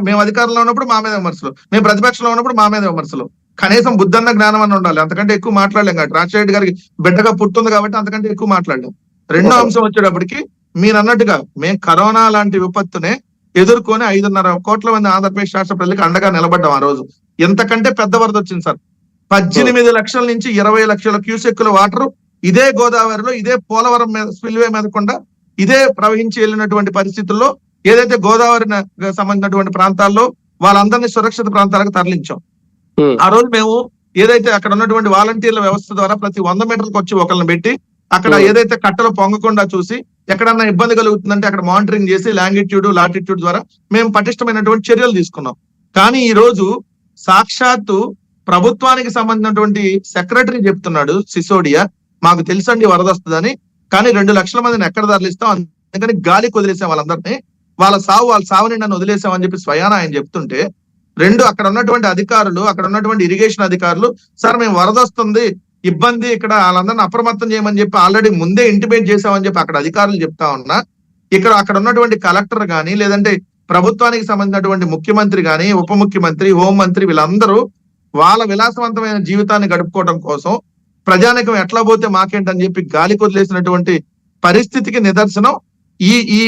మేము అధికారంలో ఉన్నప్పుడు మా మీద విమర్శలు, మేము ప్రతిపక్షంలో ఉన్నప్పుడు మా మీద విమర్శలు. కనీసం బుద్ధన్న జ్ఞానం అని ఉండాలి. అంతకంటే ఎక్కువ మాట్లాడలేం కాబట్టి రాజశేఖర రెడ్డి గారికి బిడ్డగా పుట్టుంది కాబట్టి అంతకంటే ఎక్కువ మాట్లాడలేం. రెండో అంశం వచ్చేటప్పటికి మీరు అన్నట్టుగా మేము కరోనా లాంటి విపత్తునే ఎదుర్కొని 5.5 కోట్ల మంది ఆంధ్రప్రదేశ్ రాష్ట్ర ప్రజలకు అండగా నిలబడ్డాం ఆ రోజు. ఎంతకంటే పెద్ద వరద వచ్చింది సార్. 18 లక్షల నుంచి 20 లక్షల క్యూసెక్కుల వాటర్ ఇదే గోదావరిలో, ఇదే పోలవరం మీద స్పిల్వే మీదకుండా ఇదే ప్రవహించి వెళ్ళినటువంటి పరిస్థితుల్లో ఏదైతే గోదావరి సంబంధించినటువంటి ప్రాంతాల్లో వాళ్ళందరినీ సురక్షిత ప్రాంతాలకు తరలించాం. ఆ రోజు మేము ఏదైతే అక్కడ ఉన్నటువంటి వాలంటీర్ల వ్యవస్థ ద్వారా ప్రతి 100 మీటర్లకు వచ్చి ఒకరిని పెట్టి అక్కడ ఏదైతే కట్టలు పొంగకుండా చూసి ఎక్కడన్నా ఇబ్బంది కలుగుతుందంటే అక్కడ మానిటరింగ్ చేసి లాంగిట్యూడ్ లాటిట్యూడ్ ద్వారా మేము పటిష్టమైనటువంటి చర్యలు తీసుకున్నాం. కానీ ఈ రోజు సాక్షాత్తు ప్రభుత్వానికి సంబంధించినటువంటి సెక్రటరీ చెప్తున్నాడు సిసోడియా, మాకు తెలుసండి వరద వస్తుందని, కానీ 2 లక్షల మందిని ఎక్కడ తరలిస్తాం, అందుకని గాలికి వదిలేసాం వాళ్ళందరినీ, వాళ్ళ సావుని నన్ను వదిలేసామని చెప్పి స్వయాన ఆయన చెప్తుంటే అక్కడ ఉన్నటువంటి అధికారులు, అక్కడ ఉన్నటువంటి ఇరిగేషన్ అధికారులు, సార్ మేము వరద వస్తుంది ఇబ్బంది ఇక్కడ వాళ్ళందరిని అప్రమత్తం చేయమని చెప్పి ఆల్రెడీ ముందే ఇంటిమేట్ చేసామని చెప్పి అక్కడ అధికారులు చెప్తా ఉన్నా, అక్కడ ఉన్నటువంటి కలెక్టర్ గాని లేదంటే ప్రభుత్వానికి సంబంధించినటువంటి ముఖ్యమంత్రి గాని, ఉప ముఖ్యమంత్రి, హోంమంత్రి వీళ్ళందరూ వాళ్ళ విలాసవంతమైన జీవితాన్ని గడుపుకోవడం కోసం ప్రజానికం ఎట్లా పోతే మాకేంటని చెప్పి గాలి కొదిలేసినటువంటి పరిస్థితికి నిదర్శనం ఈ